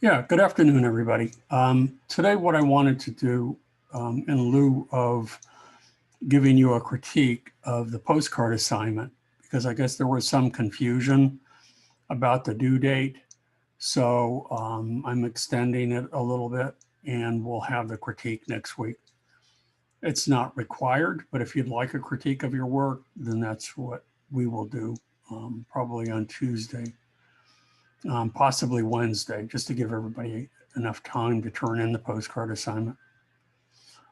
Yeah, good afternoon, everybody. Today, what I wanted to do, in lieu of giving you a critique of the postcard assignment, because I guess there was some confusion about the due date. So I'm extending it a little bit and we'll have the critique next week. It's not required, but if you'd like a critique of your work, then that's what we will do, probably on Tuesday. Possibly Wednesday, just to give everybody enough time to turn in the postcard assignment.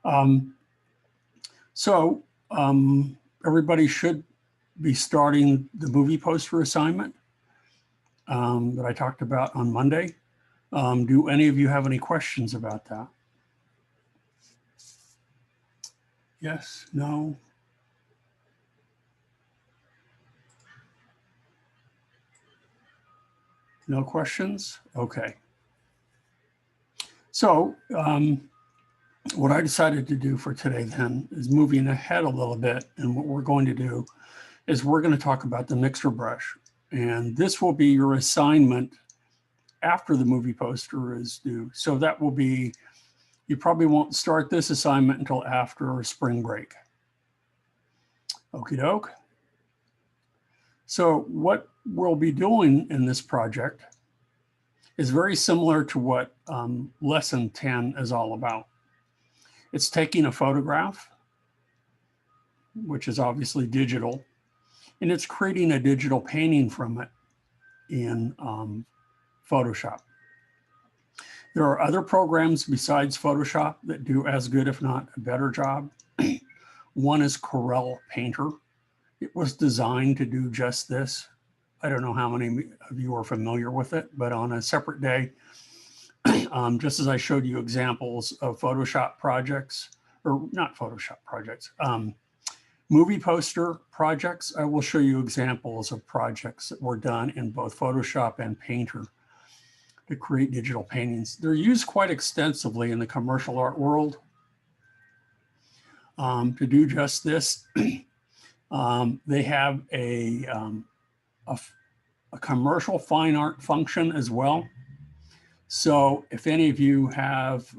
Um, so everybody should be starting the movie poster assignment that I talked about on Monday. Do any of you have any questions about that? Yes, no? No questions? Okay. So what I decided to do for today then is moving ahead a little bit. And what we're going to do is we're going to talk about the mixer brush. And this will be your assignment after the movie poster is due. So that will be, you probably won't start this assignment until after spring break. Okie doke. So what we'll be doing in this project is very similar to what lesson 10 is all about. It's taking a photograph, which is obviously digital, and it's creating a digital painting from it in Photoshop. There are other programs besides Photoshop that do as good, if not a better job. One is Corel Painter. It was designed to do just this. I don't know how many of you are familiar with it, but on a separate day, just as I showed you examples of Photoshop projects, or not Photoshop projects, movie poster projects, I will show you examples of projects that were done in both Photoshop and Painter to create digital paintings. They're used quite extensively in the commercial art world to do just this. They have a commercial fine art function as well. So if any of you have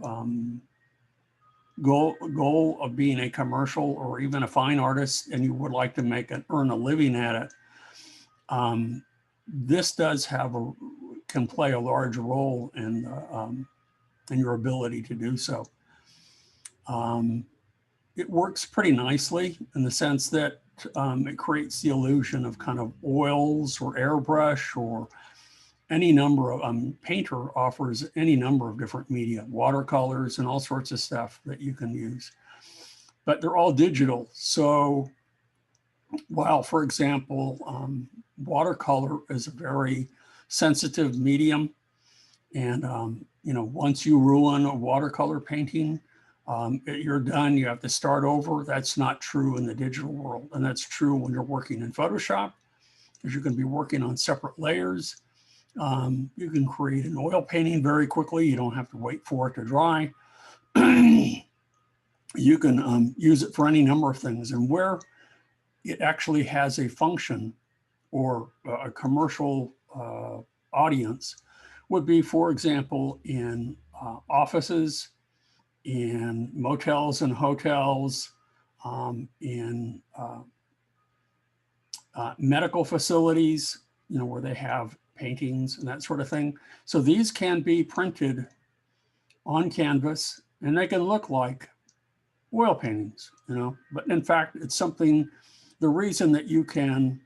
goal of being a commercial or even a fine artist and you would like to earn a living at it, this does can play a large role in your ability to do so. It works pretty nicely in the sense that it creates the illusion of kind of oils or airbrush or any number of, Painter offers any number of different media, watercolors and all sorts of stuff that you can use. But they're all digital. So while, for example, watercolor is a very sensitive medium, and once you ruin a watercolor painting, you're done, you have to start over. That's not true in the digital world. And that's true when you're working in Photoshop, because you're going to be working on separate layers. You can create an oil painting very quickly. You don't have to wait for it to dry. You can use it for any number of things. And where it actually has a function or a commercial audience would be, for example, in offices, in motels and hotels, in medical facilities, where they have paintings and that sort of thing. So these can be printed on canvas and they can look like oil paintings, but in fact, it's something, the reason that you can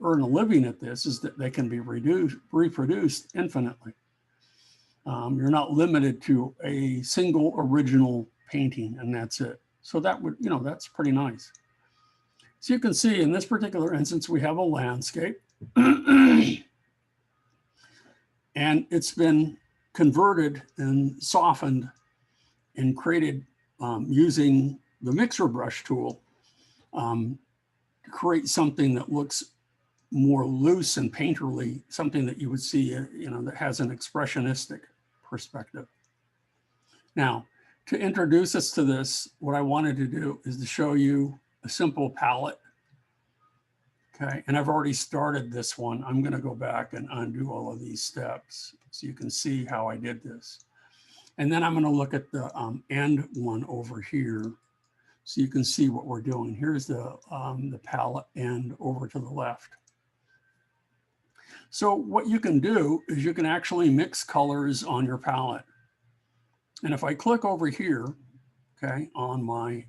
earn a living at this is that they can be reproduced infinitely. You're not limited to a single original painting and that's it. So that would, that's pretty nice. So you can see in this particular instance, we have a landscape and it's been converted and softened and created using the mixer brush tool to create something that looks more loose and painterly, something that you would see, that has an expressionistic perspective. Now, to introduce us to this, what I wanted to do is to show you a simple palette Okay, and I've already started this one. I'm going to go back and undo all of these steps so you can see how I did this. And then I'm going to look at the end one over here so you can see what we're doing. Here's the palette end over to the left. So what you can do is you can actually mix colors on your palette. And if I click over here, okay, on my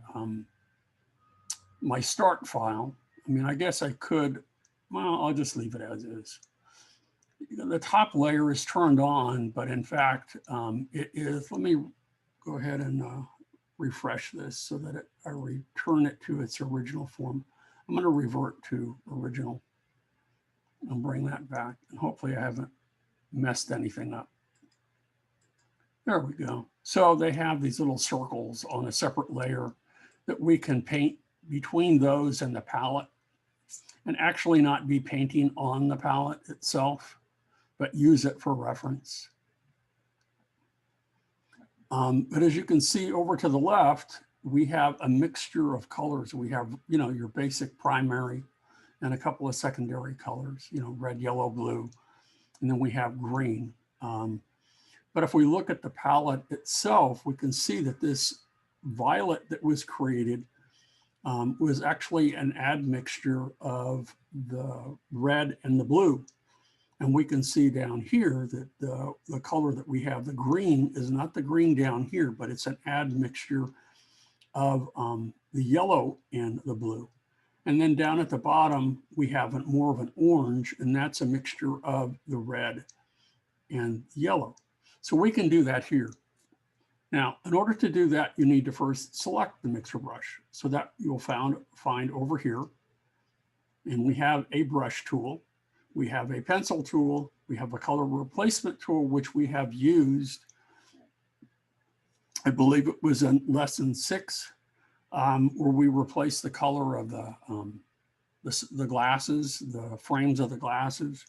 my start file, I mean, I guess I could, well, I'll just leave it as is. The top layer is turned on, but in fact, it is, let me go ahead and refresh this so that I return it to its original form. I'm going to revert to original and bring that back. And hopefully I haven't messed anything up. There we go. So they have these little circles on a separate layer that we can paint between those and the palette, and actually not be painting on the palette itself, but use it for reference. But as you can see over to the left, we have a mixture of colors. We have, you know, your basic primary and a couple of secondary colors, you know, red, yellow, blue, and then we have green. But if we look at the palette itself, we can see that this violet that was created was actually an admixture of the red and the blue. And we can see down here that the color that we have, the green, is not the green down here, but it's an admixture of the yellow and the blue. And then down at the bottom, we have more of an orange, and that's a mixture of the red and yellow. So we can do that here. Now, in order to do that, you need to first select the mixer brush. So that you'll find over here. And we have a brush tool. We have a pencil tool. We have a color replacement tool, which we have used. I believe it was in lesson 6, where we replaced the color of the glasses, the frames of the glasses.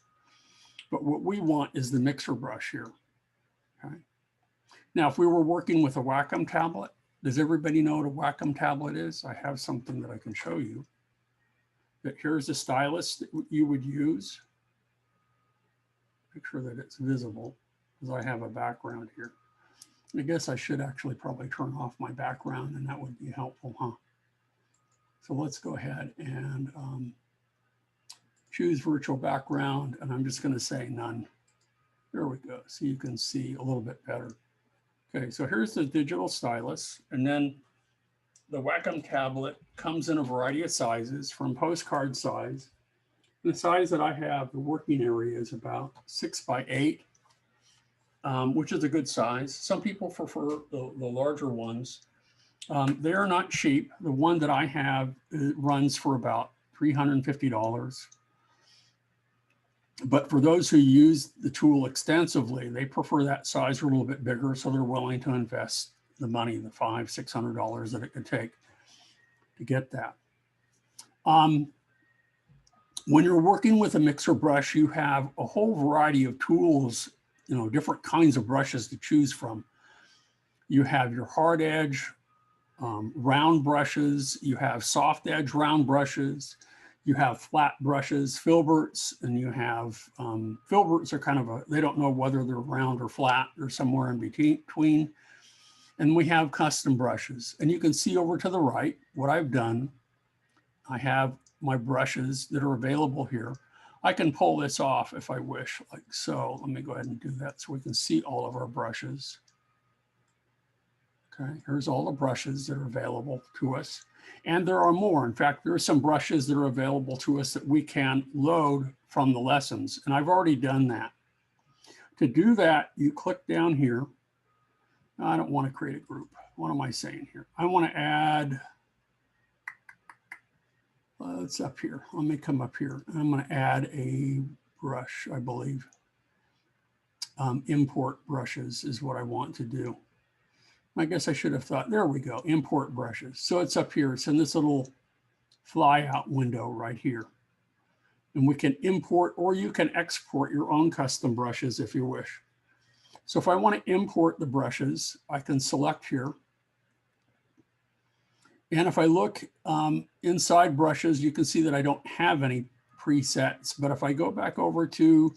But what we want is the mixer brush here. Okay. Now, if we were working with a Wacom tablet, does everybody know what a Wacom tablet is? I have something that I can show you. That here's a stylus that you would use. Make sure that it's visible, because I have a background here. I guess I should actually probably turn off my background, and that would be helpful, huh? So let's go ahead and choose virtual background, and I'm just going to say none. There we go, so you can see a little bit better. Okay, so here's the digital stylus, and then the Wacom tablet comes in a variety of sizes, from postcard size. The size that I have, the working area, is about 6 by 8, which is a good size. Some people prefer the larger ones. They are not cheap. The one that I have runs for about $350. But for those who use the tool extensively, they prefer that size or a little bit bigger, so they're willing to invest the money, the $500, $600 that it could take to get that. When you're working with a mixer brush, you have a whole variety of tools, you know, different kinds of brushes to choose from. You have your hard edge, round brushes, you have soft edge round brushes, you have flat brushes, filberts, and you have, filberts are kind of they don't know whether they're round or flat or somewhere in between. And we have custom brushes. And you can see over to the right what I've done. I have my brushes that are available here. I can pull this off if I wish, like so. Let me go ahead and do that so we can see all of our brushes. Okay, here's all the brushes that are available to us. And there are more. In fact, there are some brushes that are available to us that we can load from the lessons. And I've already done that. To do that, you click down here. I don't want to create a group. What am I saying here? I want to add, it's up here. Let me come up here. I'm going to add a brush, I believe. Import brushes is what I want to do. I guess I should have thought, there we go, import brushes. So it's up here. It's in this little fly out window right here. And we can import, or you can export your own custom brushes if you wish. So if I want to import the brushes, I can select here. And if I look inside brushes, you can see that I don't have any presets. But if I go back over to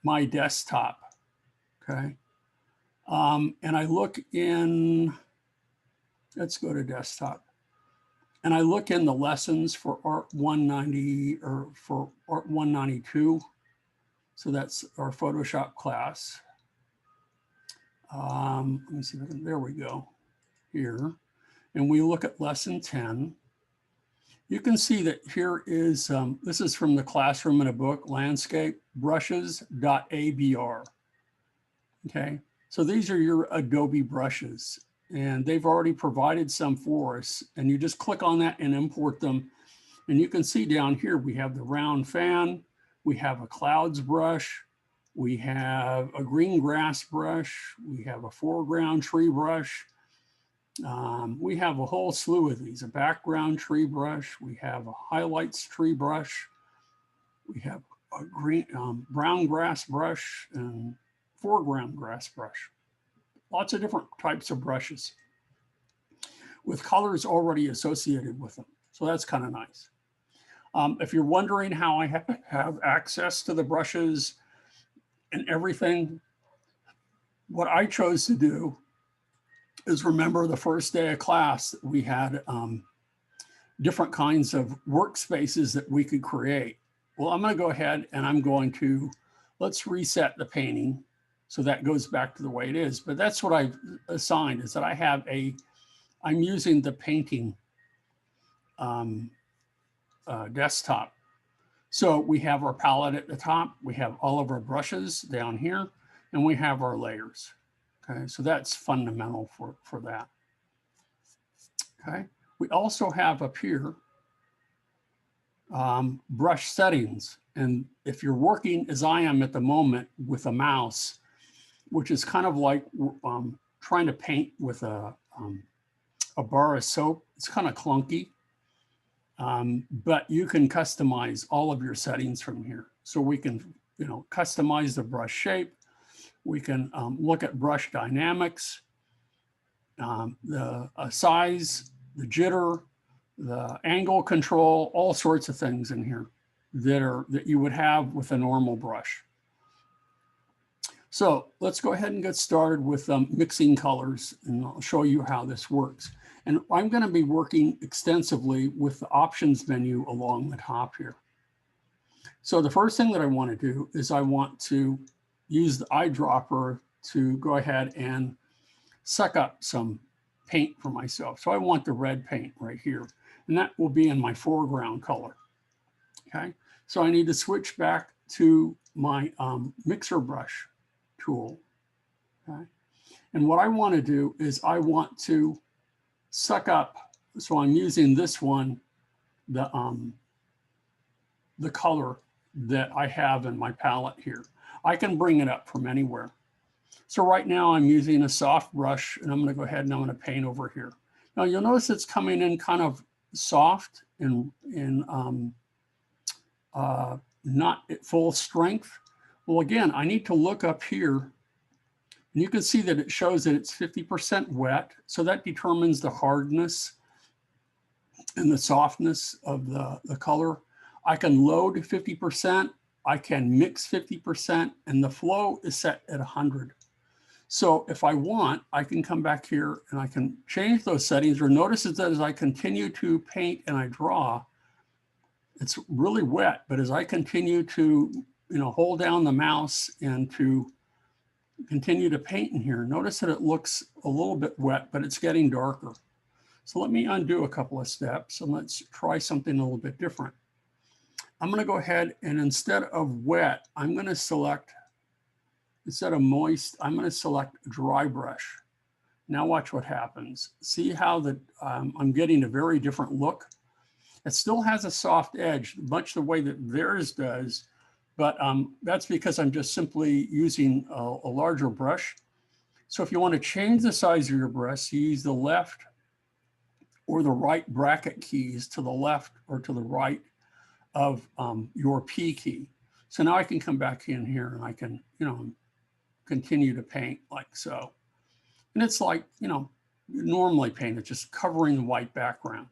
my desktop, okay, and I look in, let's go to desktop, and I look in the lessons for Art 190 or for Art 192. So that's our Photoshop class. Let me see, there we go, here. And we look at lesson 10. You can see that here is, this is from the classroom in a book, landscape brushes.abr. Okay, so these are your Adobe brushes, and they've already provided some for us. And you just click on that and import them. And you can see down here, we have the round fan, we have a clouds brush, we have a green grass brush, we have a foreground tree brush. We have a whole slew of these, a background tree brush, we have a highlights tree brush, we have a green, brown grass brush and foreground grass brush. Lots of different types of brushes with colors already associated with them. So that's kind of nice. If you're wondering how I have access to the brushes and everything, what I chose to do is, remember the first day of class, we had different kinds of workspaces that we could create. Well, I'm going to go ahead and I'm going to, let's reset the painting so that goes back to the way it is. But that's what I've assigned, is that I have I'm using the painting desktop. So we have our palette at the top, we have all of our brushes down here, and we have our layers. Okay, so that's fundamental for that. Okay, we also have up here brush settings. And if you're working as I am at the moment with a mouse, which is kind of like trying to paint with a bar of soap, it's kind of clunky. But you can customize all of your settings from here. So we can, customize the brush shape. We can look at brush dynamics, the size, the jitter, the angle control, all sorts of things in here that you would have with a normal brush. So let's go ahead and get started with mixing colors, and I'll show you how this works. And I'm going to be working extensively with the options menu along the top here. So the first thing that I want to do is I want to use the eyedropper to go ahead and suck up some paint for myself. So I want the red paint right here, and that will be in my foreground color. Okay, so I need to switch back to my mixer brush tool. Okay, and what I want to do is I want to suck up, so I'm using this one, the color that I have in my palette here. I can bring it up from anywhere. So right now I'm using a soft brush, and I'm going to go ahead and I'm going to paint over here. Now you'll notice it's coming in kind of soft and not at full strength. Well, again, I need to look up here, and you can see that it shows that it's 50% wet. So that determines the hardness and the softness of the color. I can load 50%, I can mix 50%, and the flow is set at 100. So if I want, I can come back here and I can change those settings, or notice that as I continue to paint and I draw, it's really wet, but as I continue to hold down the mouse and to continue to paint in here, notice that it looks a little bit wet, but it's getting darker. So let me undo a couple of steps and let's try something a little bit different. I'm going to go ahead and instead of wet, I'm going to select, instead of moist, I'm going to select dry brush. Now watch what happens. See how I'm getting a very different look? It still has a soft edge, much the way that theirs does, but that's because I'm just simply using a larger brush. So if you want to change the size of your brush, you use the left or the right bracket keys to the left or to the right of your P key. So now I can come back in here and I can, continue to paint like so. And it's like, normally paint, it's just covering the white background.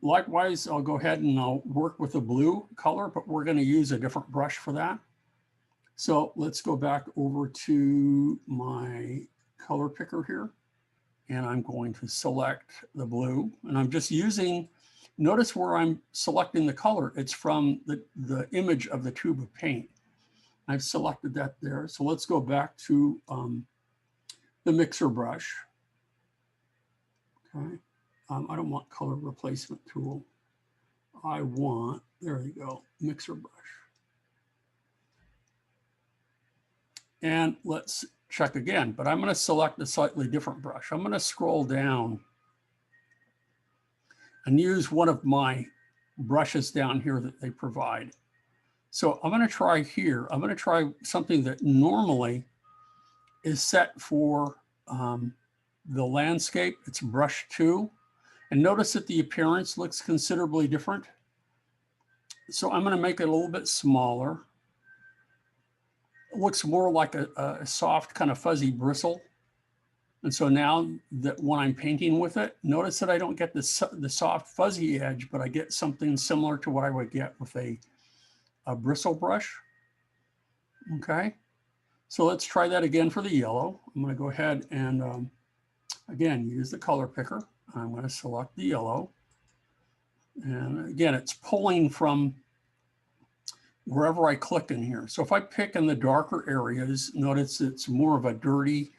Likewise, I'll go ahead and I'll work with the blue color, but we're going to use a different brush for that. So let's go back over to my color picker here, and I'm going to select the blue, and I'm just using, notice where I'm selecting the color, it's from the image of the tube of paint. I've selected that there. So let's go back to the mixer brush. Okay. I don't want color replacement tool. I want, there you go, mixer brush. And let's check again, but I'm going to select a slightly different brush. I'm going to scroll down and use one of my brushes down here that they provide. So I'm going to try here. I'm going to try something that normally is set for the landscape. It's brush 2. And notice that the appearance looks considerably different. So I'm going to make it a little bit smaller. It looks more like a soft kind of fuzzy bristle. And so now that when I'm painting with it, notice that I don't get the soft fuzzy edge, but I get something similar to what I would get with a bristle brush. Okay, so let's try that again for the yellow. I'm going to go ahead and again use the color picker. I'm going to select the yellow. And again, it's pulling from wherever I click in here. So if I pick in the darker areas, notice it's more of a dirty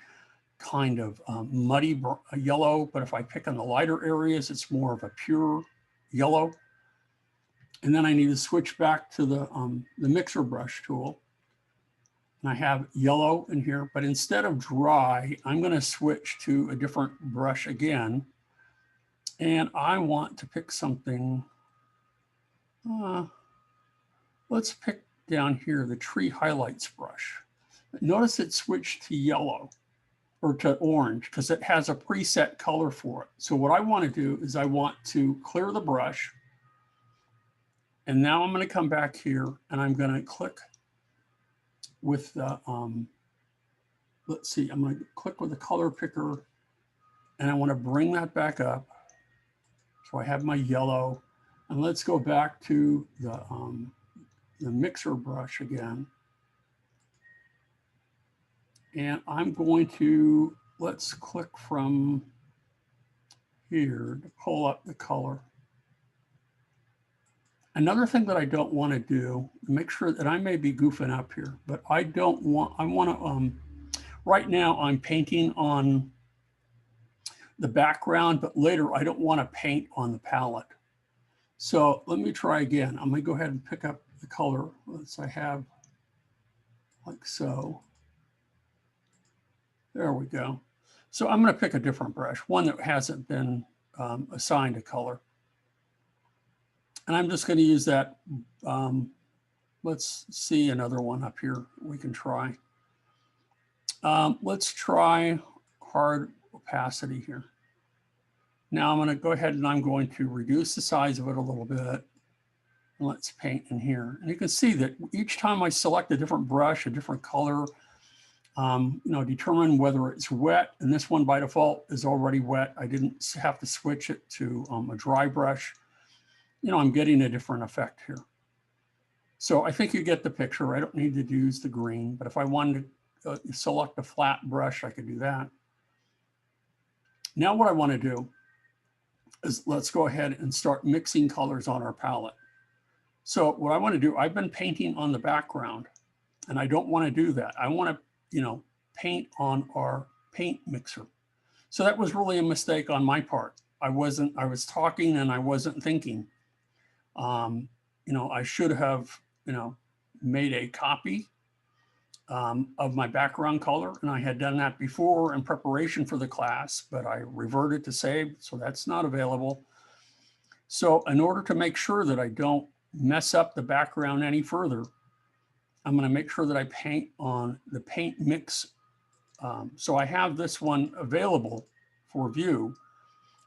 kind of muddy yellow, but if I pick on the lighter areas, it's more of a pure yellow. And then I need to switch back to the mixer brush tool. And I have yellow in here, but instead of dry, I'm going to switch to a different brush again. And I want to pick something, let's pick down here the tree highlights brush. Notice it switched to yellow or to orange because it has a preset color for it. So what I want to do is I want to clear the brush. And now I'm going to come back here and I'm going to click with the, let's see, I'm going to click with the color picker and I want to bring that back up. So I have my yellow, and let's go back to the mixer brush again. And I'm going to, let's click from here to pull up the color. Another thing that I don't want to do, make sure that I may be goofing up here, but I don't want, I want to, right now I'm painting on the background, but later I don't want to paint on the palette. So let me try again. I'm going to go ahead and pick up the color. Let's, I have like so. There we go. So I'm going to pick a different brush, one that hasn't been assigned a color. And I'm just going to use that. Let's see another one up here we can try. Let's try hard opacity here. Now I'm going to go ahead and I'm going to reduce the size of it a little bit. And let's paint in here. And you can see that each time I select a different brush, a different color, you know, determine whether it's wet. And this one by default is already wet. I didn't have to switch it to a dry brush. You know, I'm getting a different effect here. So I think you get the picture. I don't need to use the green, but if I wanted to select a flat brush, I could do that. Now what I want to do is let's go ahead and start mixing colors on our palette. So what I want to do, I've been painting on the background and I don't want to do that. I want to, you know, paint on our paint mixer. So that was really a mistake on my part. I was talking and I wasn't thinking. You know, I should have, you know, made a copy of my background color, and I had done that before in preparation for the class, but I reverted to save, so that's not available. So in order to make sure that I don't mess up the background any further, I'm going to make sure that I paint on the paint mix. So I have this one available for view,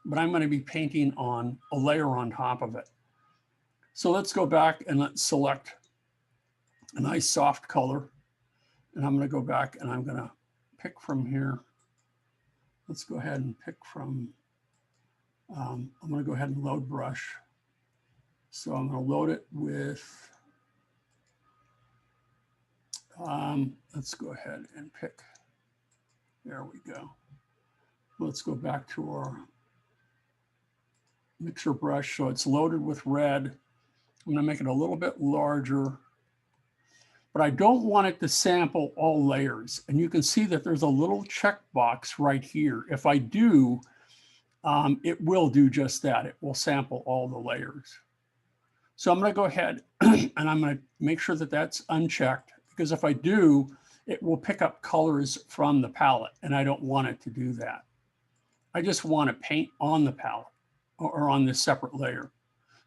but I'm going to be painting on a layer on top of it. So let's go back and let's select a nice soft color. And I'm going to go back and I'm going to pick from here. Let's go ahead and pick from I'm going to go ahead and load brush. So I'm going to load it with, let's go ahead and pick, there we go. Let's go back to our mixer brush. So it's loaded with red. I'm going to make it a little bit larger, but I don't want it to sample all layers. And you can see that there's a little checkbox right here. If I do, it will do just that. It will sample all the layers. So I'm going to go ahead and I'm going to make sure that that's unchecked, because if I do, it will pick up colors from the palette, and I don't want it to do that. I just want to paint on the palette or on this separate layer.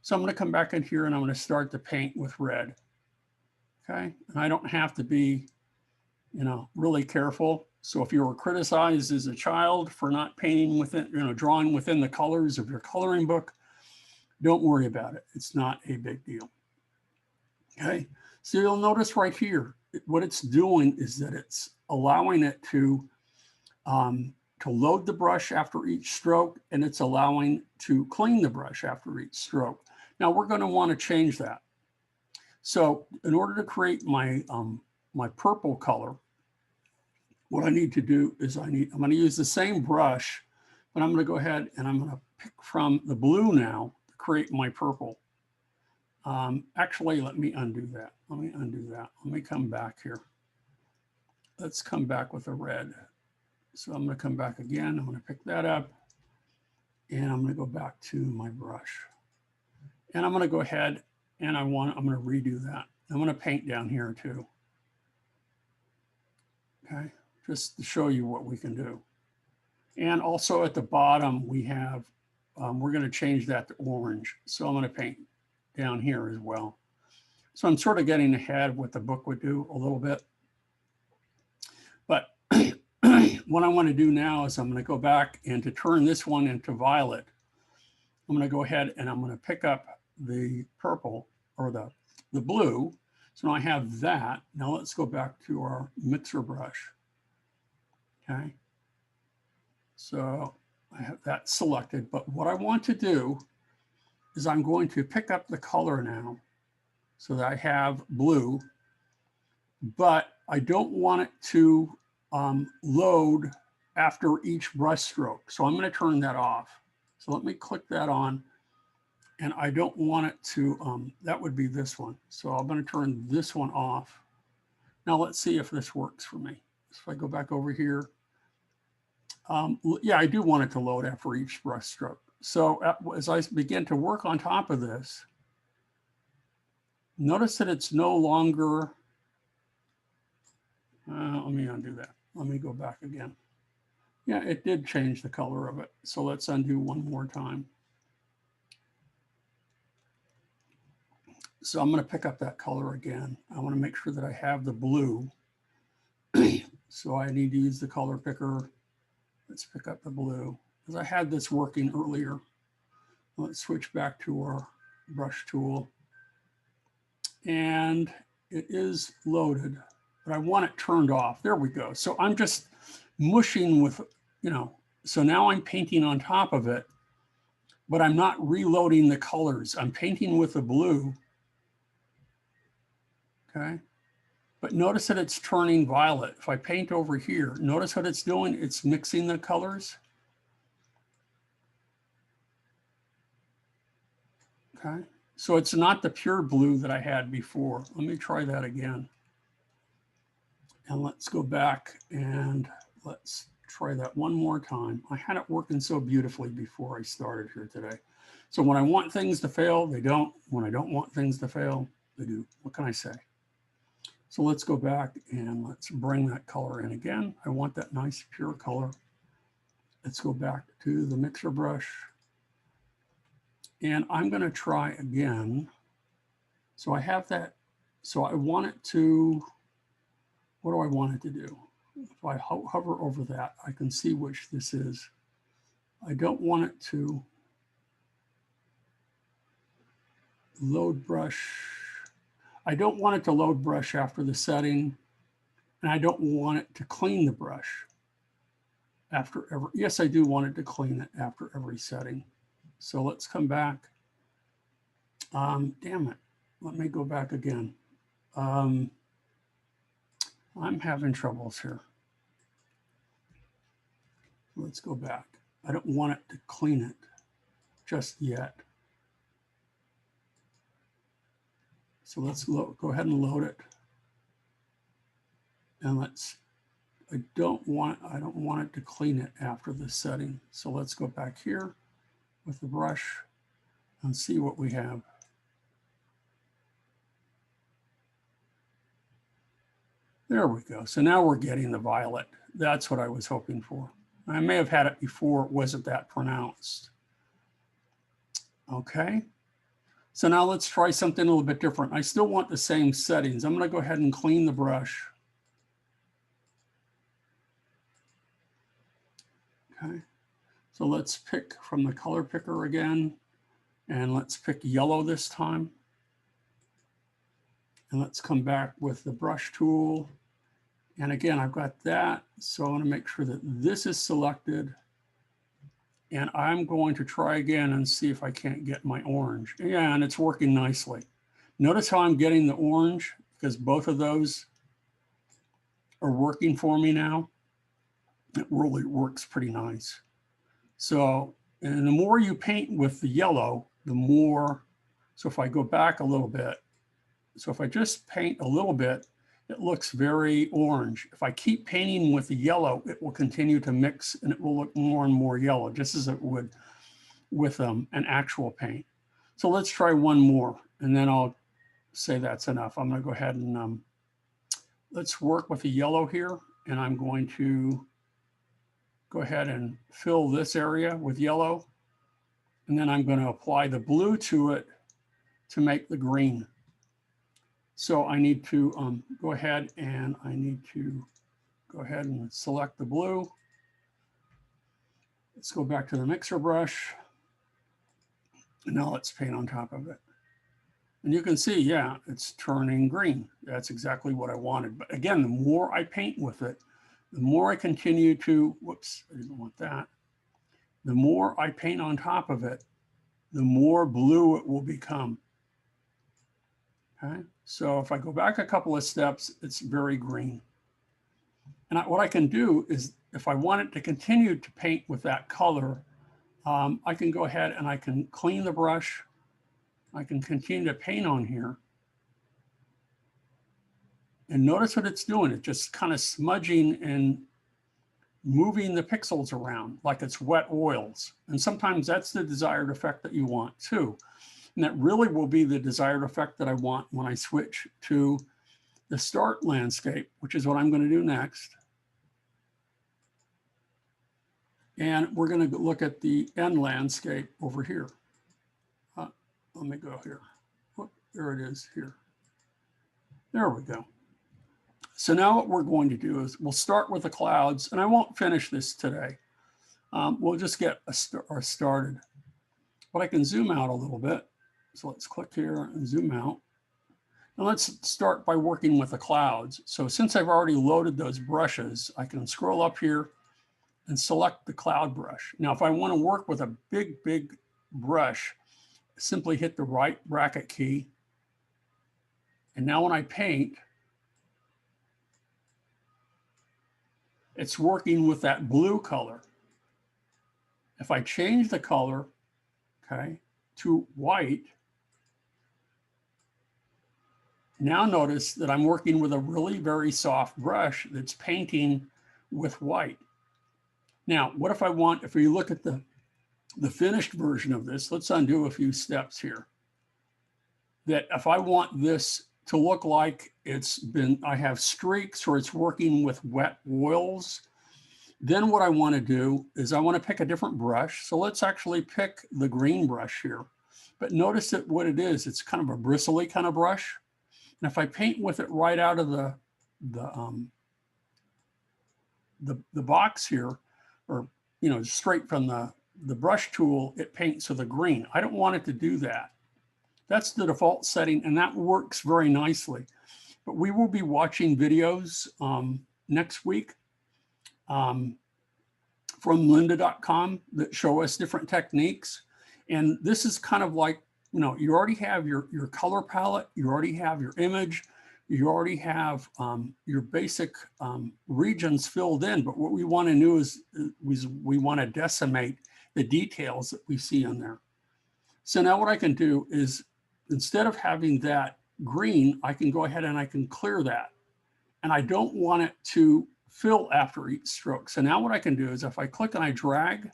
So I'm going to come back in here and I'm going to start to paint with red. Okay, and I don't have to be, really careful. So if you were criticized as a child for not painting within, drawing within the colors of your coloring book, don't worry about it. It's not a big deal. Okay, so you'll notice right here, what it's doing is that it's allowing it to load the brush after each stroke, and it's allowing to clean the brush after each stroke. Now we're going to want to change that. So in order to create my my purple color, what I need to do is I'm going to use the same brush, but I'm going to go ahead and I'm going to pick from the blue now to create my purple. Actually, let me undo that. Let me come back here. Let's come back with a red. So I'm going to come back again. I'm going to pick that up, and I'm going to go back to my brush. And I'm going to go ahead and I'm going to redo that. I'm going to paint down here too. Okay, just to show you what we can do. And also at the bottom, we have, we're going to change that to orange. So I'm going to paint down here as well. So I'm sort of getting ahead of what the book would do a little bit. But what I want to do now is I'm going to go back, and to turn this one into violet, I'm going to go ahead and I'm going to pick up the purple or the blue. So now I have that. Now let's go back to our mixer brush. Okay. So I have that selected, but what I want to do is I'm going to pick up the color now so that I have blue, but I don't want it to load after each brush stroke. So I'm going to turn that off. So let me click that on, and I don't want it to, that would be this one. So I'm going to turn this one off. Now let's see if this works for me. So if I go back over here, yeah, I do want it to load after each brush stroke. So as I begin to work on top of this, notice that it's no longer, let me undo that. Let me go back again. Yeah, it did change the color of it. So let's undo one more time. So I'm going to pick up that color again. I want to make sure that I have the blue. So I need to use the color picker. Let's pick up the blue, because I had this working earlier. Let's switch back to our brush tool. And it is loaded, but I want it turned off. There we go. So I'm just mushing with, so now I'm painting on top of it, but I'm not reloading the colors. I'm painting with the blue. Okay. But notice that it's turning violet. If I paint over here, notice what it's doing. It's mixing the colors. Okay. So it's not the pure blue that I had before. Let me try that again. And let's go back and let's try that one more time. I had it working so beautifully before I started here today. So when I want things to fail, they don't. When I don't want things to fail, they do. What can I say? So let's go back and let's bring that color in again. I want that nice pure color. Let's go back to the mixer brush. And I'm going to try again. So I have that. So I want it to, what do I want it to do? If I hover over that, I can see which this is. I don't want it to load brush. I don't want it to load brush after the setting, and I don't want it to clean the brush after every, yes, I do want it to clean it after every setting. So let's come back. Damn it. Let me go back again. I'm having troubles here. Let's go back. I don't want it to clean it just yet. So let's go ahead and load it. And I don't want it to clean it after this setting. So let's go back here with the brush and see what we have. There we go. So now we're getting the violet. That's what I was hoping for. I may have had it before, it wasn't that pronounced. Okay. So now let's try something a little bit different. I still want the same settings. I'm going to go ahead and clean the brush. Okay. So let's pick from the color picker again, and let's pick yellow this time. And let's come back with the brush tool. And again, I've got that. So I want to make sure that this is selected. And I'm going to try again and see if I can't get my orange. Yeah, and it's working nicely. Notice how I'm getting the orange, because both of those are working for me now. It really works pretty nice. So, and the more you paint with the yellow, the more, so if I go back a little bit, so if I just paint a little bit, it looks very orange. If I keep painting with the yellow, it will continue to mix and it will look more and more yellow, just as it would with an actual paint. So let's try one more, and then I'll say that's enough. I'm going to go ahead and let's work with the yellow here, and I'm going to go ahead and fill this area with yellow, and then I'm going to apply the blue to it to make the green. So I need to go ahead and select the blue. Let's go back to the mixer brush. And now let's paint on top of it. And you can see, yeah, it's turning green. That's exactly what I wanted. But again, the more I paint with it, the more I continue to, whoops, I didn't want that. The more I paint on top of it, the more blue it will become. Okay, so if I go back a couple of steps, it's very green. And what I can do is, if I want it to continue to paint with that color, I can go ahead and I can clean the brush. I can continue to paint on here. And notice what it's doing. It's just kind of smudging and moving the pixels around like it's wet oils. And sometimes that's the desired effect that you want too. And that really will be the desired effect that I want when I switch to the start landscape, which is what I'm going to do next. And we're going to look at the end landscape over here. Let me go here. Oh, there it is here. There we go. So now what we're going to do is we'll start with the clouds, and I won't finish this today. We'll just get started. But I can zoom out a little bit. So let's click here and zoom out. And let's start by working with the clouds. So since I've already loaded those brushes, I can scroll up here and select the cloud brush. Now, if I want to work with a big brush, simply hit the right bracket key. And now when I paint, it's working with that blue color. If I change the color, okay, to white, now notice that I'm working with a really very soft brush that's painting with white. Now, what if I want, if we look at the finished version of this, let's undo a few steps here. That if I want this to look like I have streaks or it's working with wet oils, then what I want to do is I want to pick a different brush. So let's actually pick the green brush here. But notice that what it is, it's kind of a bristly kind of brush. And if I paint with it right out of the box here, or straight from the brush tool, it paints with a green. I don't want it to do that. That's the default setting, and that works very nicely. But we will be watching videos next week from lynda.com that show us different techniques. And this is kind of like, you know, you already have your color palette, you already have your image, you already have your basic regions filled in. But what we want to do is we want to decimate the details that we see in there. So now what I can do is, instead of having that green, I can go ahead and I can clear that. And I don't want it to fill after each stroke. So now what I can do is, if I click and I drag,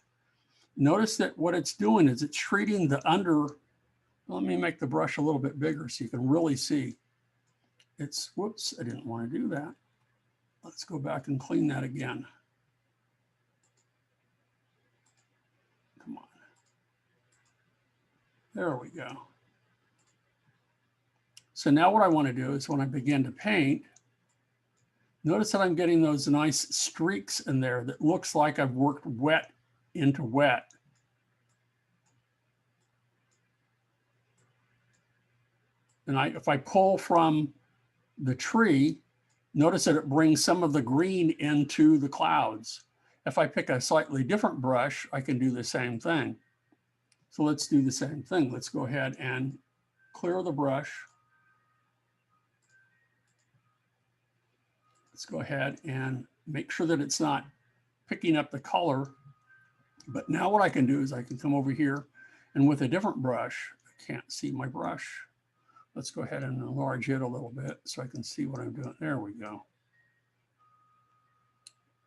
notice that what it's doing is it's treating the under. Let me make the brush a little bit bigger so you can really see. It's, whoops, I didn't want to do that. Let's go back and clean that again. Come on. There we go. So now what I want to do is, when I begin to paint, notice that I'm getting those nice streaks in there that looks like I've worked wet into wet. And if I pull from the tree, notice that it brings some of the green into the clouds. If I pick a slightly different brush, I can do the same thing. So let's do the same thing. Let's go ahead and clear the brush. Let's go ahead and make sure that it's not picking up the color. But now what I can do is I can come over here, and with a different brush, I can't see my brush. Let's go ahead and enlarge it a little bit so I can see what I'm doing. There we go.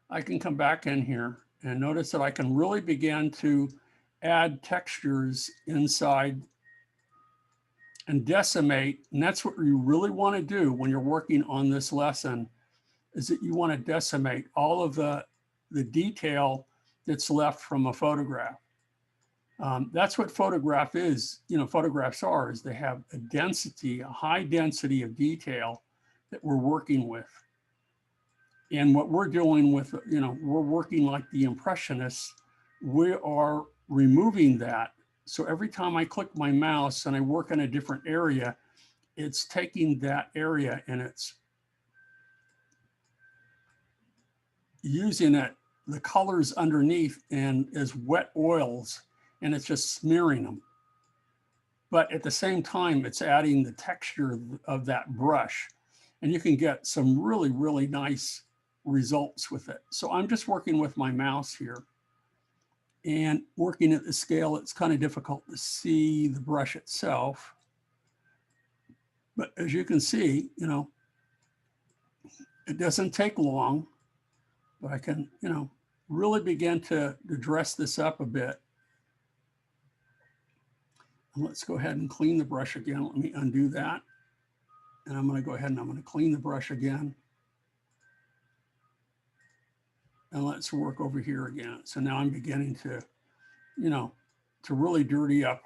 I can come back in here and notice that I can really begin to add textures inside and decimate. And that's what you really want to do when you're working on this lesson, is that you want to decimate all of the detail that's left from a photograph. That's what photograph is. You know, photographs are, is they have a density, a high density of detail that we're working with. And what we're doing with, you know, we're working like the Impressionists. We are removing that. So every time I click my mouse and I work in a different area, it's taking that area and it's using it, the colors underneath, and as wet oils, and it's just smearing them. But at the same time, it's adding the texture of that brush, and you can get some really, really nice results with it. So I'm just working with my mouse here and working at the scale. It's kind of difficult to see the brush itself, but as you can see, you know, it doesn't take long, but I can, you know, really begin to dress this up a bit. And let's go ahead and clean the brush again. Let me undo that. And I'm going to go ahead and I'm going to clean the brush again. And let's work over here again. So now I'm beginning to, you know, to really dirty up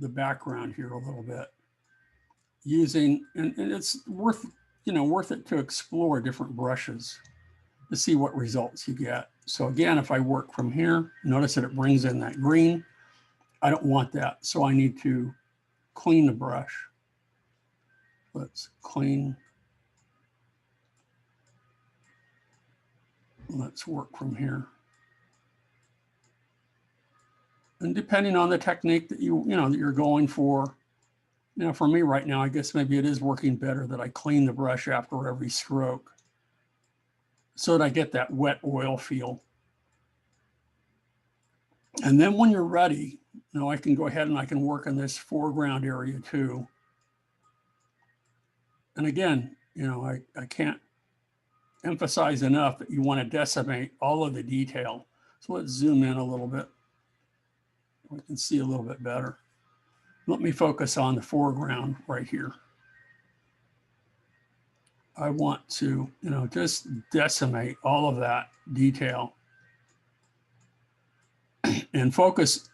the background here a little bit, using, and it's worth, you know, worth it to explore different brushes to see what results you get. So again, if I work from here, notice that it brings in that green. I don't want that, so I need to clean the brush. Let's clean. Let's work from here. And depending on the technique that that you're going for, you know, for me right now, I guess maybe it is working better that I clean the brush after every stroke so that I get that wet oil feel. And then when you're ready, you know, I can go ahead and I can work in this foreground area too. And again, you know, I can't emphasize enough that you want to decimate all of the detail. So let's zoom in a little bit. We can see a little bit better. Let me focus on the foreground right here. I want to, you know, just decimate all of that detail and focus.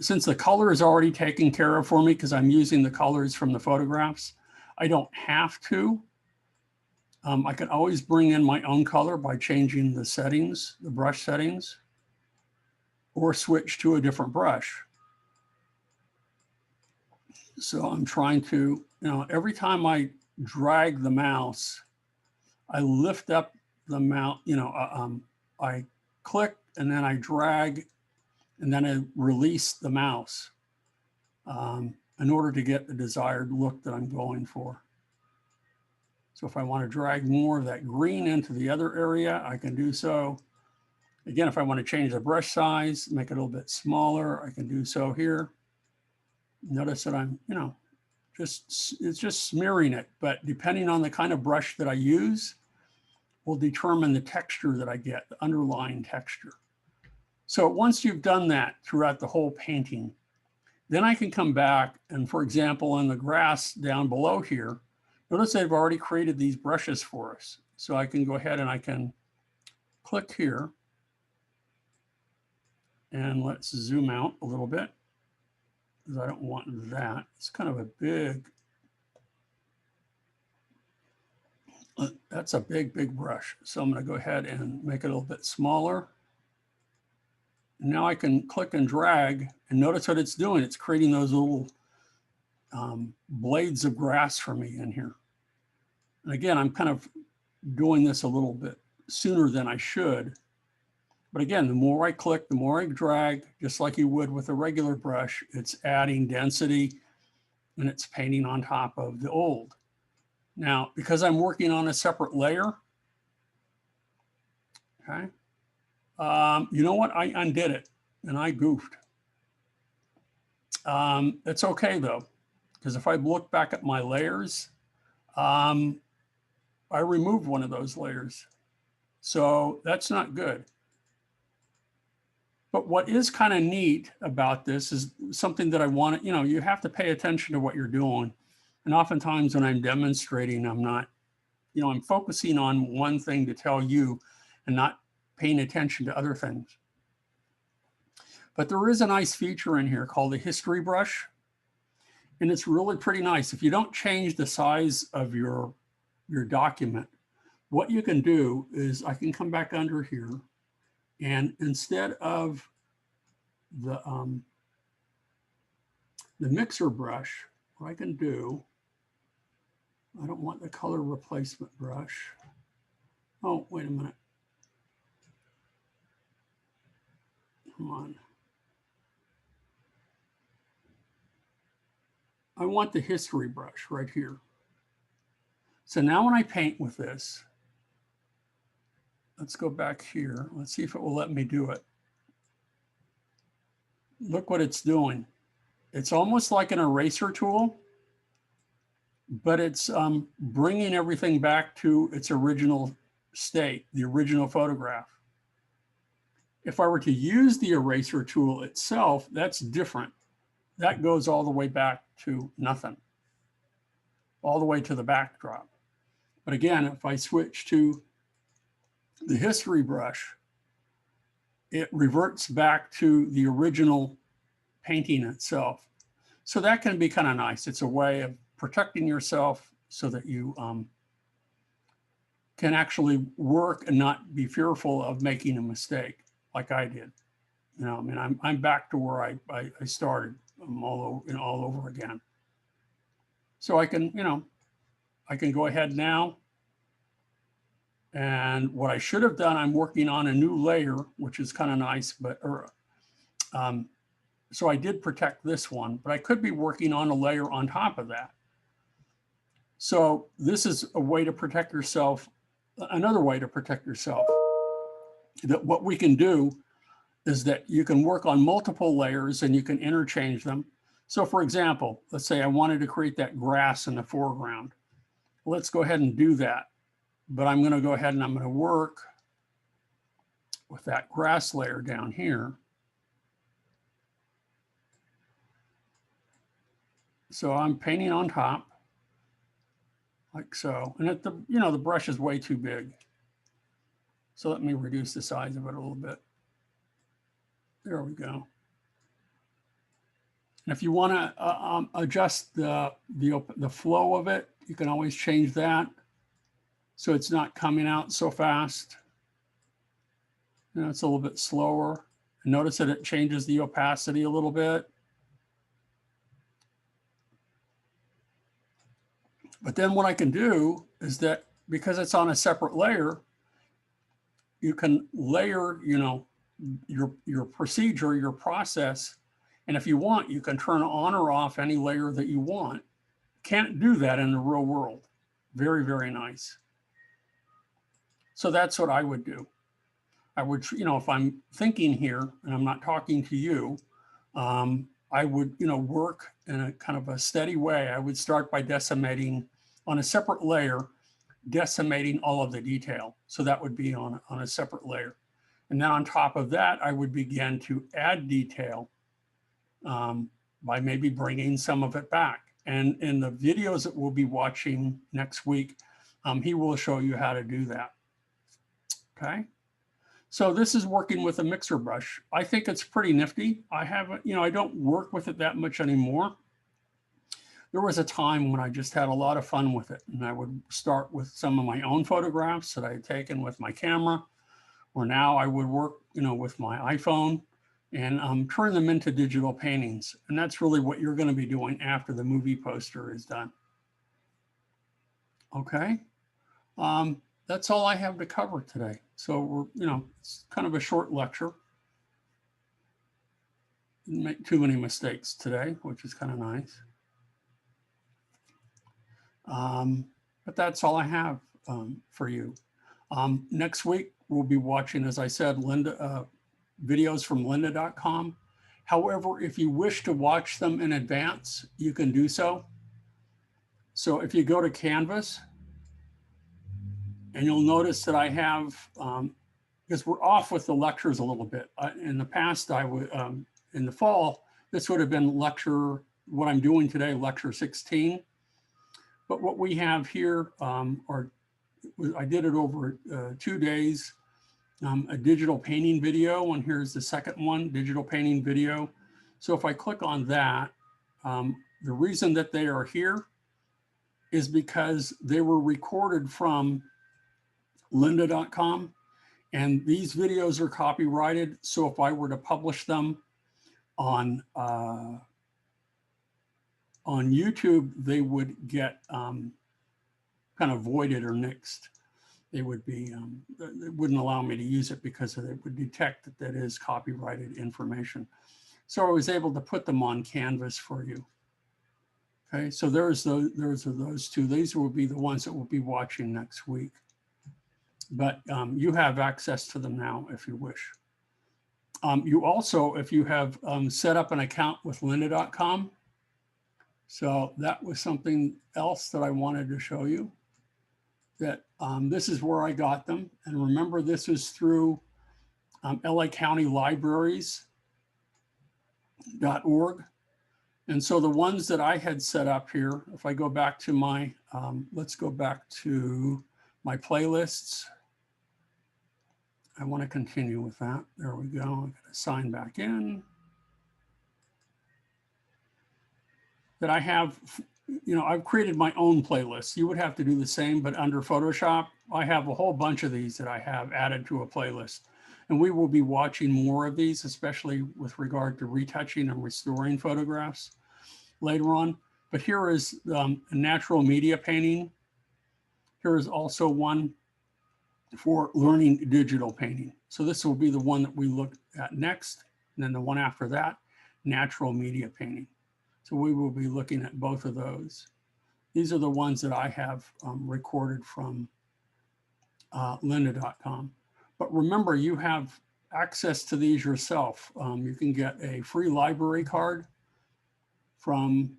Since the color is already taken care of for me because I'm using the colors from the photographs, I don't have to. I can always bring in my own color by changing the settings, the brush settings, or switch to a different brush. So I'm trying to, you know, every time I drag the mouse, I lift up the mouse, you know, I click and then I drag and then I release the mouse in order to get the desired look that I'm going for. So if I want to drag more of that green into the other area, I can do so. Again, if I want to change the brush size, make it a little bit smaller, I can do so here. Notice that I'm, it's just smearing it, but depending on the kind of brush that I use will determine the texture that I get, the underlying texture. So once you've done that throughout the whole painting, then I can come back and, for example, in the grass down below here, notice they've already created these brushes for us. So I can go ahead and I can click here, and let's zoom out a little bit because I don't want that. It's kind of a big, that's a big, big brush. So I'm going to go ahead and make it a little bit smaller. Now I can click and drag, and notice what it's doing. It's creating those little blades of grass for me in here. And again, I'm kind of doing this a little bit sooner than I should. But again, the more I click, the more I drag, just like you would with a regular brush, it's adding density and it's painting on top of the old. Now, because I'm working on a separate layer, okay, you know what? I undid it and I goofed. It's okay though, because if I look back at my layers, I removed one of those layers. So that's not good. But what is kind of neat about this is something that I want to, you have to pay attention to what you're doing. And oftentimes when I'm demonstrating, I'm not, I'm focusing on one thing to tell you and not paying attention to other things. But there is a nice feature in here called the history brush. And it's really pretty nice. If you don't change the size of your document, what you can do is I can come back under here, and instead of the mixer brush, what I can do, I don't want the color replacement brush. Oh, wait a minute. Come on. I want the history brush right here. So now when I paint with this, let's go back here. Let's see if it will let me do it. Look what it's doing. It's almost like an eraser tool, but it's bringing everything back to its original state, the original photograph. If I were to use the eraser tool itself, that's different. That goes all the way back to nothing, all the way to the backdrop. But again, if I switch to the history brush, it reverts back to the original painting itself. So that can be kind of nice. It's a way of protecting yourself so that you can actually work and not be fearful of making a mistake like I did. I mean, I'm back to where I started. I'm all over again. So I can, I can go ahead now. And what I should have done, I'm working on a new layer, which is kind of nice, but so I did protect this one, but I could be working on a layer on top of that. So this is a way to protect yourself, another way to protect yourself. That what we can do is that you can work on multiple layers and you can interchange them. So for example, let's say I wanted to create that grass in the foreground. Let's go ahead and do that. But I'm going to go ahead and I'm going to work with that grass layer down here. So I'm painting on top like so. And the brush is way too big. So let me reduce the size of it a little bit. There we go. And if you want to adjust the flow of it, you can always change that so it's not coming out so fast. It's a little bit slower. And notice that it changes the opacity a little bit. But then what I can do is that because it's on a separate layer, you can layer, your procedure, your process. And if you want, you can turn on or off any layer that you want. Can't do that in the real world. Very, very nice. So that's what I would do. I would, if I'm thinking here and I'm not talking to you, I would, work in a kind of a steady way. I would start by decimating on a separate layer, decimating all of the detail. So that would be on a separate layer. And then on top of that, I would begin to add detail by maybe bringing some of it back. And in the videos that we'll be watching next week, he will show you how to do that. Okay. So this is working with a mixer brush. I think it's pretty nifty. I haven't, I don't work with it that much anymore. There was a time when I just had a lot of fun with it. And I would start with some of my own photographs that I had taken with my camera, or now I would work, with my iPhone and turn them into digital paintings. And that's really what you're going to be doing after the movie poster is done. Okay. That's all I have to cover today. So we're, it's kind of a short lecture. Didn't make too many mistakes today, which is kind of nice. But that's all I have for you. Next week, we'll be watching, as I said, videos from lynda.com. However, if you wish to watch them in advance, you can do so. So if you go to Canvas, and you'll notice that I have, because we're off with the lectures a little bit. In the past, I would, in the fall, this would have been lecture, what I'm doing today, lecture 16. But what we have here, I did it over 2 days, a digital painting video, and here's the second one, digital painting video. So if I click on that, the reason that they are here is because they were recorded from lynda.com, and these videos are copyrighted. So if I were to publish them on YouTube, they would get kind of voided or nixed. They would be, they wouldn't allow me to use it because they would detect that that is copyrighted information. So I was able to put them on Canvas for you. Okay, so those are those two. These will be the ones that we'll be watching next week. But you have access to them now if you wish. You also, if you have set up an account with lynda.com, so that was something else that I wanted to show you, that this is where I got them. And remember, this is through LA County Libraries.org. And so the ones that I had set up here, if I go back to my, let's go back to my playlists. I want to continue with that. There we go. I'm going to sign back in. That I have, I've created my own playlists. You would have to do the same, but under Photoshop, I have a whole bunch of these that I have added to a playlist. And we will be watching more of these, especially with regard to retouching and restoring photographs later on. But here is a natural media painting. Here is also one for learning digital painting. So this will be the one that we look at next. And then the one after that, natural media painting. So we will be looking at both of those. These are the ones that I have recorded from lynda.com. But remember, you have access to these yourself. You can get a free library card from,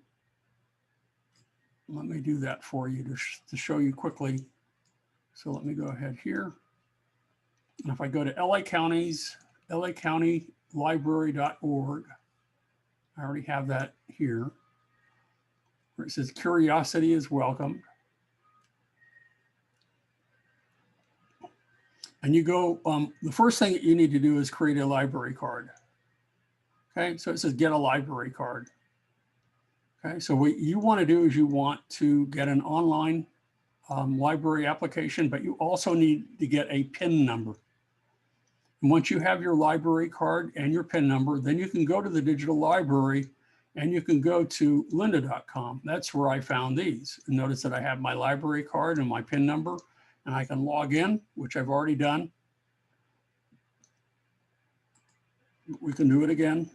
let me do that for you to show you quickly. So let me go ahead here. And if I go to LA County Library.org, I already have that here, where it says curiosity is welcomed. And you go, the first thing that you need to do is create a library card. Okay, so it says get a library card. Okay, so what you want to do is you want to get an online library application, but you also need to get a PIN number. And once you have your library card and your PIN number, then you can go to the digital library and you can go to lynda.com. That's where I found these. And notice that I have my library card and my PIN number, and I can log in, which I've already done. we can do it again.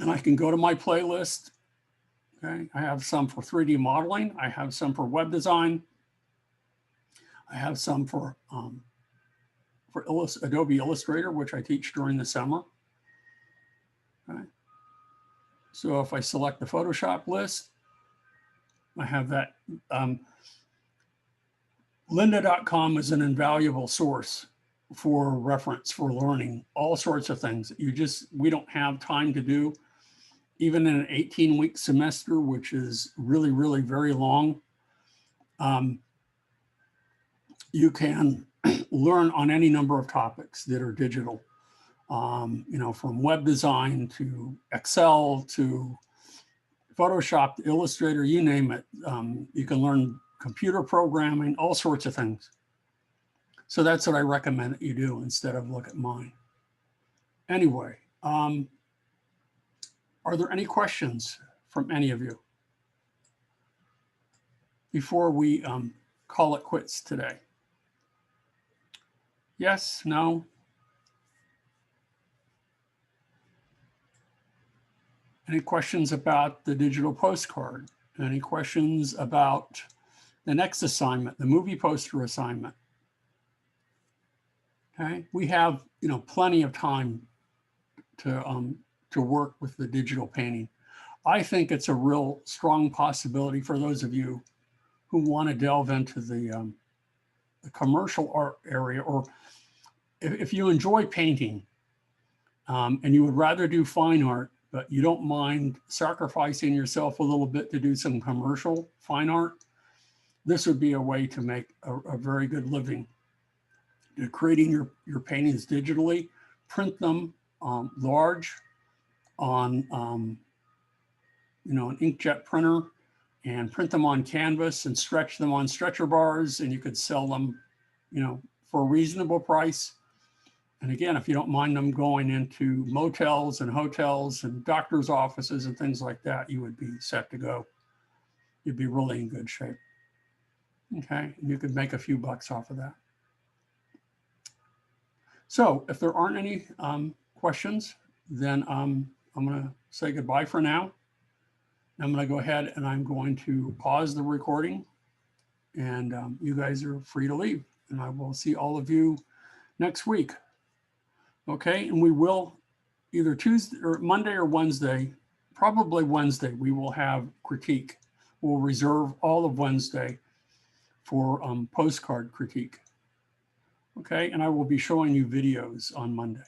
And I can go to my playlist. Okay, I have some for 3D modeling. I have some for web design. I have some for Adobe Illustrator, which I teach during the summer. Okay. So if I select the Photoshop list, I have that. Lynda.com is an invaluable source for reference, for learning all sorts of things that we don't have time to do. Even in an 18-week semester, which is really, really very long, you can learn on any number of topics that are digital, you know, from web design to Excel to Photoshop to Illustrator, you name it. You can learn computer programming, all sorts of things. So that's what I recommend that you do instead of look at mine. Anyway, are there any questions from any of you before we call it quits today? Yes, no? Any questions about the digital postcard? Any questions about the next assignment, the movie poster assignment? Okay, we have, you know, plenty of time to work with the digital painting. I think it's a real strong possibility for those of you who want to delve into the commercial art area, or if you enjoy painting and you would rather do fine art, but you don't mind sacrificing yourself a little bit to do some commercial fine art, this would be a way to make a very good living. You're creating your paintings digitally, print them large on you know, an inkjet printer, and print them on canvas and stretch them on stretcher bars, and you could sell them, you know, for a reasonable price. And again, if you don't mind them going into motels and hotels and doctors' offices and things like that, you would be set to go. You'd be really in good shape. Okay, and you could make a few bucks off of that. So if there aren't any questions, then I'm going to say goodbye for now. I'm going to go ahead and I'm going to pause the recording, and you guys are free to leave, and I will see all of you next week. Okay, and we will either Tuesday or Monday or Wednesday, probably Wednesday, we will have critique. We'll reserve all of Wednesday for postcard critique. Okay, and I will be showing you videos on Monday.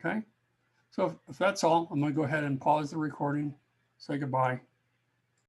Okay, so if that's all, I'm going to go ahead and pause the recording, say goodbye.